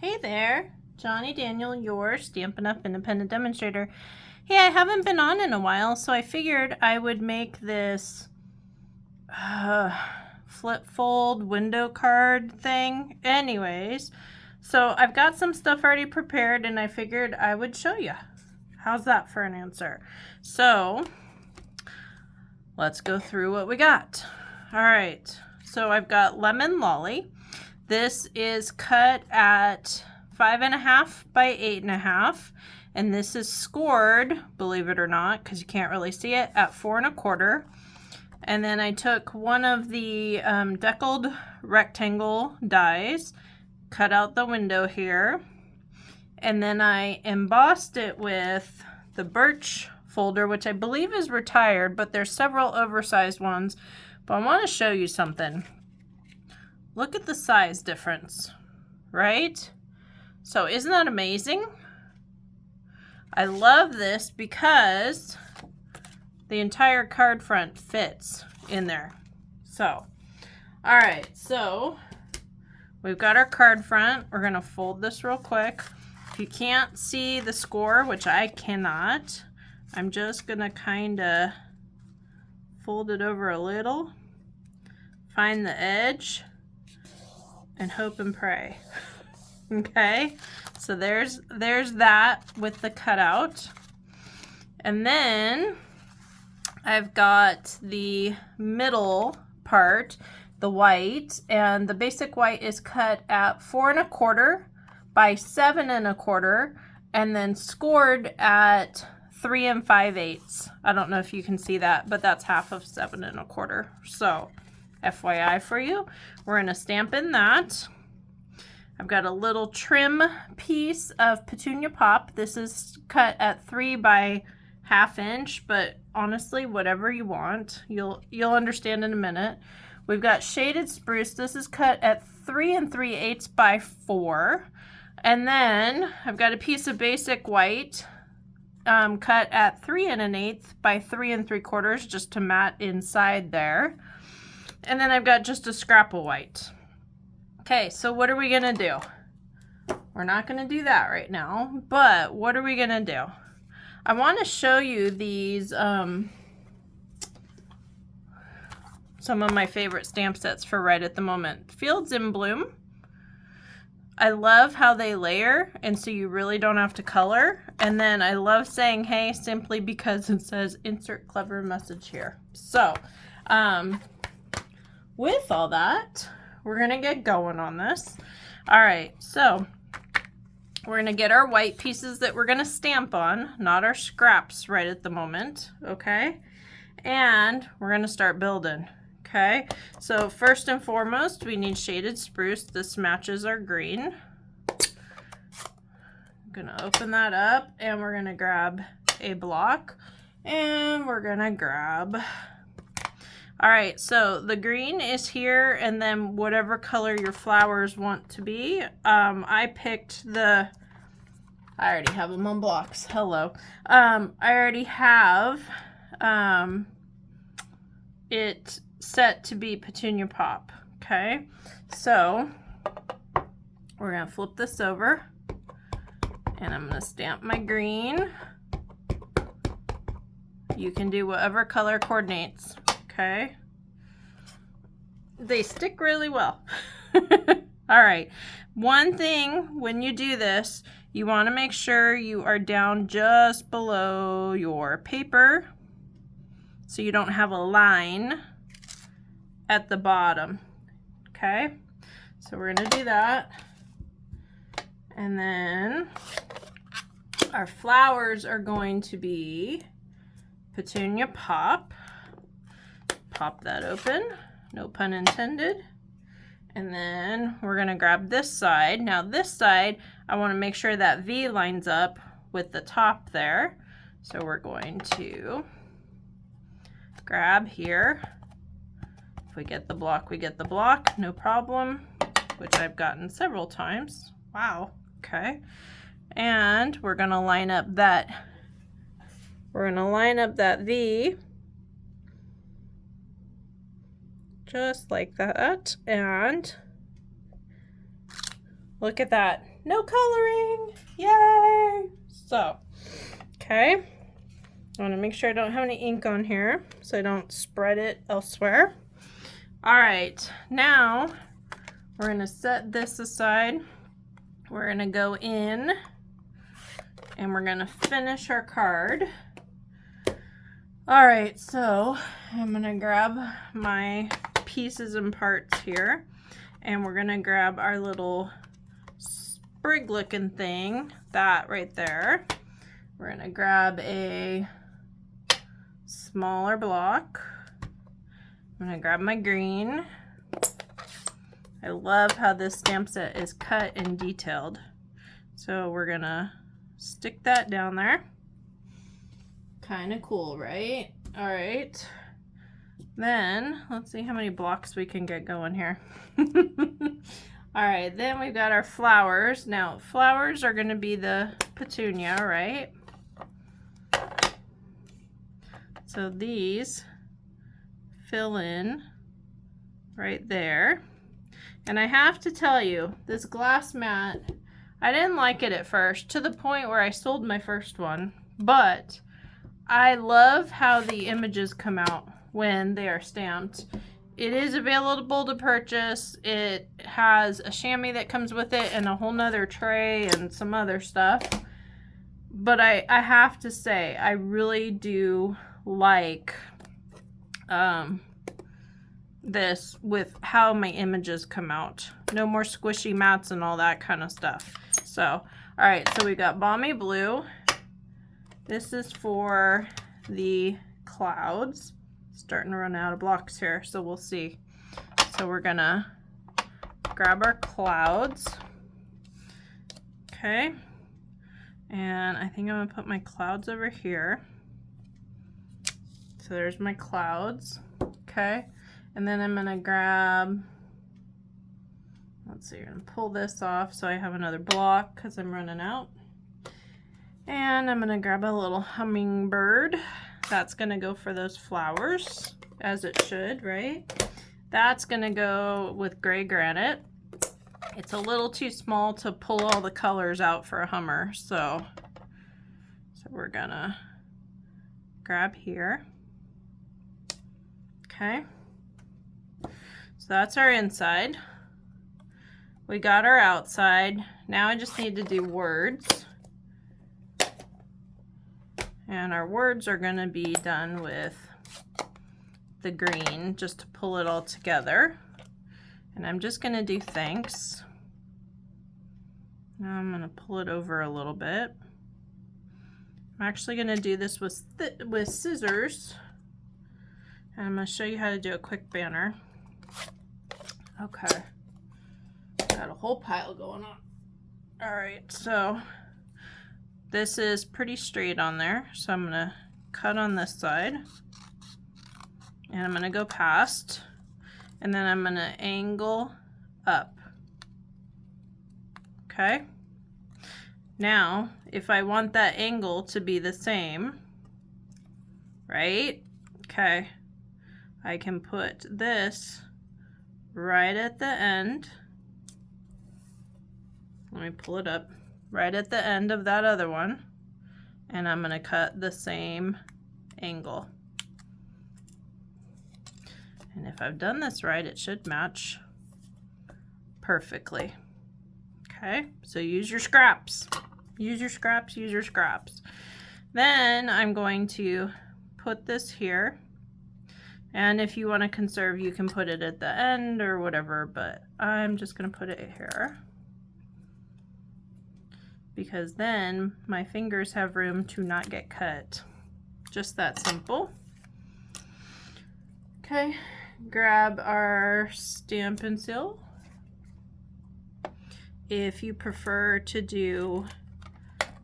Hey there, Johnny Daniel, your Stampin' Up! Independent demonstrator. Hey, I haven't been on in a while, so I figured I would make this flip fold window card thing. Anyways, so I've got some stuff already prepared and I figured I would show you. How's that for an answer? So let's go through what we got. All right, so I've got Lemon Lolly. This is cut at 5.5 by 8.5, and this is scored, believe it or not, because you can't really see it, at 4.25. And then I took one of the deckled rectangle dies, cut out the window here, and then I embossed it with the birch folder, which I believe is retired, but there's several oversized ones. But I want to show you something. Look at the size difference, right? So isn't that amazing? I love this because the entire card front fits in there. So, all right, so we've got our card front. We're gonna fold this real quick. If you can't see the score, which I cannot, I'm just gonna kinda fold it over a little, find the edge, and hope and pray. Okay, so there's that with the cutout. And then I've got the middle part, the white, and the basic white is cut at 4.25 by 7.25, and then scored at 3 5/8. I don't know if you can see that, but that's half of 7.25. So FYI for you, we're gonna stamp in that. I've got a little trim piece of Petunia Pop. This is cut at 3 by 1/2 inch, but honestly, whatever you want, you'll understand in a minute. We've got Shaded Spruce. This is cut at 3 3/8 by 4. And then I've got a piece of Basic White cut at 3 1/8 by 3 3/4, just to mat inside there. And then I've got just a scrap of white. Okay, so what are we gonna do? We're not gonna do that right now, but what are we gonna do? I wanna show you these, some of my favorite stamp sets for right at the moment. Fields in Bloom. I love how they layer, and so you really don't have to color. And then I love saying hey simply because it says insert clever message here. So, with all that, we're gonna get going on this. All right, so we're gonna get our white pieces that we're gonna stamp on, not our scraps right at the moment, okay? And we're gonna start building, okay? So first and foremost, we need Shaded Spruce. This matches our green. I'm gonna open that up and we're gonna grab a block and we're gonna grab, all right, so the green is here, and then whatever color your flowers want to be. I picked I already have them on blocks. Hello. I already have it set to be Petunia Pop. Okay, so we're gonna flip this over, and I'm gonna stamp my green. You can do whatever color coordinates. Okay, they stick really well. All right, one thing when you do this, you want to make sure you are down just below your paper so you don't have a line at the bottom. Okay, so we're gonna do that, and then our flowers are going to be Petunia Pop. Pop that open, no pun intended. And then we're gonna grab this side. Now this side, I wanna make sure that V lines up with the top there. So we're going to grab here. If we get the block, we get the block, no problem, which I've gotten several times. Wow, okay. And we're gonna line up that V just like that, and look at that. no coloring. Yay! So, okay. I want to make sure I don't have any ink on here so I don't spread it elsewhere. All right, now we're going to set this aside. We're going to go in and we're going to finish our card. All right, so I'm going to grab my pieces and parts here, and we're going to grab our little sprig looking thing, that right there. We're going to grab a smaller block. I'm going to grab my green. I love how this stamp set is cut and detailed. So we're going to stick that down there. Kind of cool, right? All right. Then let's see how many blocks we can get going here. All right, then we've got our flowers. Now, flowers are going to be the petunia, right? So these fill in right there. And I have to tell you, this glass mat, I didn't like it at first, to the point where I sold my first one, but I love how the images come out when they are stamped. It is available to purchase. It has a chamois that comes with it and a whole nother tray and some other stuff. But I have to say, I really do like this with how my images come out. No more squishy mats and all that kind of stuff. So, all right, so we got Balmy Blue. This is for the clouds. Starting to run out of blocks here, so we'll see. So we're gonna grab our clouds. Okay. And I think I'm gonna put my clouds over here. So there's my clouds. Okay. And then I'm gonna grab, let's see, I'm gonna pull this off so I have another block because I'm running out. And I'm gonna grab a little hummingbird. That's gonna go for those flowers, as it should, right? That's gonna go with gray granite. It's a little too small to pull all the colors out for a hummer, so we're gonna grab here. Okay. So that's our inside. We got our outside. Now I just need to do words. And our words are going to be done with the green, just to pull it all together. And I'm just going to do thanks. Now I'm going to pull it over a little bit. I'm actually going to do this with scissors. And I'm going to show you how to do a quick banner. Okay. Got a whole pile going on. All right, so this is pretty straight on there. So I'm going to cut on this side. And I'm going to go past. And then I'm going to angle up. Okay. Now, if I want that angle to be the same, right? Okay. I can put this right at the end. Let me pull it up. Right at the end of that other one. And I'm going to cut the same angle. And if I've done this right, it should match perfectly. Okay, so use your scraps. Use your scraps, use your scraps. Then I'm going to put this here. And if you want to conserve, you can put it at the end or whatever, but I'm just going to put it here. Because then my fingers have room to not get cut. Just that simple. Okay, grab our Stampin' Seal. If you prefer to do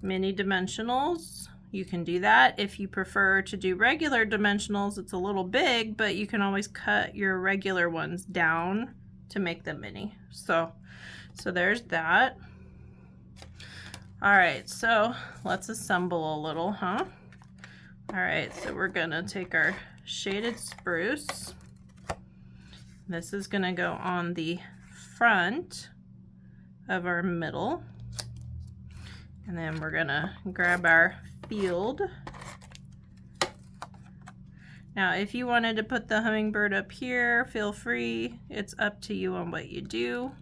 mini dimensionals, you can do that. If you prefer to do regular dimensionals, it's a little big, but you can always cut your regular ones down to make them mini. So there's that. All right, so let's assemble a little, huh? All right, so we're gonna take our shaded spruce. This is gonna go on the front of our middle. And then we're gonna grab our field. Now, if you wanted to put the hummingbird up here, feel free. It's up to you on what you do.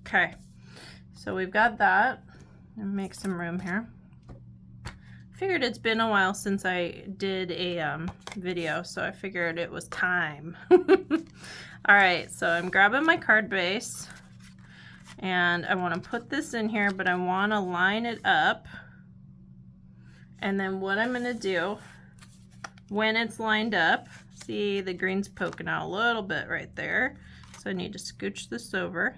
Okay, so we've got that. And make some room here. Figured it's been a while since I did a video, so I figured it was time. All right, so I'm grabbing my card base, and I want to put this in here, but I want to line it up. And then what I'm going to do, when it's lined up, see the green's poking out a little bit right there, so I need to scooch this over.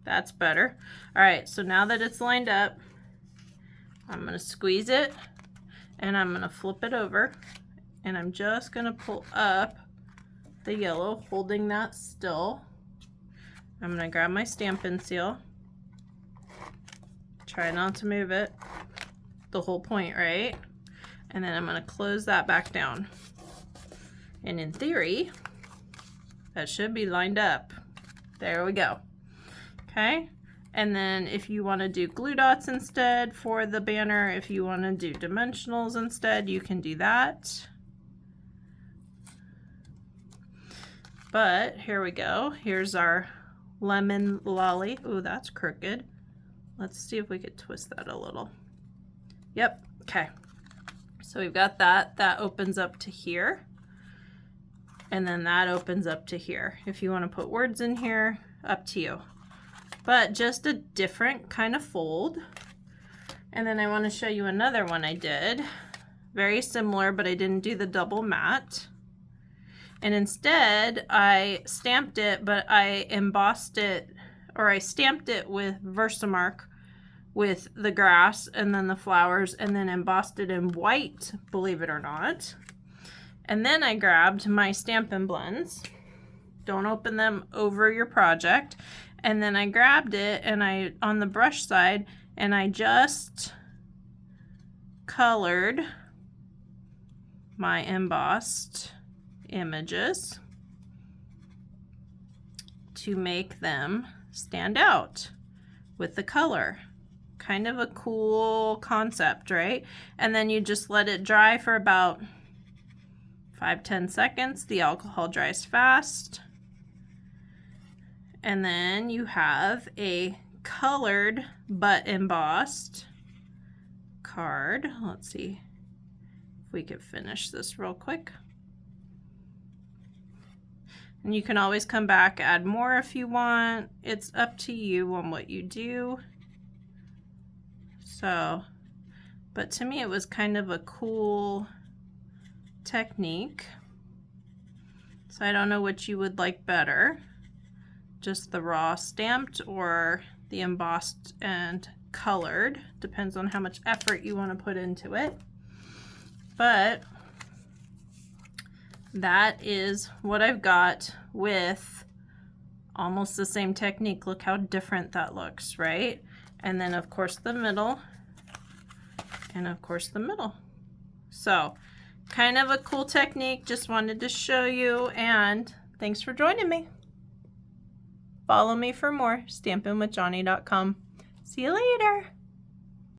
That's better. All right, so now that it's lined up, I'm going to squeeze it, and I'm going to flip it over, and I'm just going to pull up the yellow, holding that still. I'm going to grab my Stampin' Seal. Try not to move it. The whole point, right? And then I'm going to close that back down. And in theory, that should be lined up. There we go. Okay, and then if you want to do glue dots instead for the banner, if you want to do dimensionals instead, you can do that. But here we go. Here's our lemon lolly. Ooh, that's crooked. Let's see if we could twist that a little. Yep, okay. So we've got that. That opens up to here. And then that opens up to here. If you want to put words in here, up to you. But just a different kind of fold. And then I want to show you another one I did. Very similar, but I didn't do the double matte. And instead, I stamped it, but I embossed it, or I stamped it with Versamark with the grass and then the flowers, and then embossed it in white, believe it or not. And then I grabbed my Stampin' Blends. Don't open them over your project. And then I grabbed it, and I, on the brush side, and I just colored my embossed images to make them stand out with the color. Kind of a cool concept, right? And then you just let it dry for about 5-10 seconds. The alcohol dries fast. And then you have a colored but embossed card. Let's see if we could finish this real quick. And you can always come back, add more if you want. It's up to you on what you do. So, but to me it was kind of a cool technique. So I don't know what you would like better. Just the raw stamped or the embossed and colored. Depends on how much effort you want to put into it. But that is what I've got with almost the same technique. Look how different that looks, right? And then of course the middle, and of course the middle. So kind of a cool technique, just wanted to show you, and thanks for joining me. Follow me for more, stampinwithjohnny.com. See you later.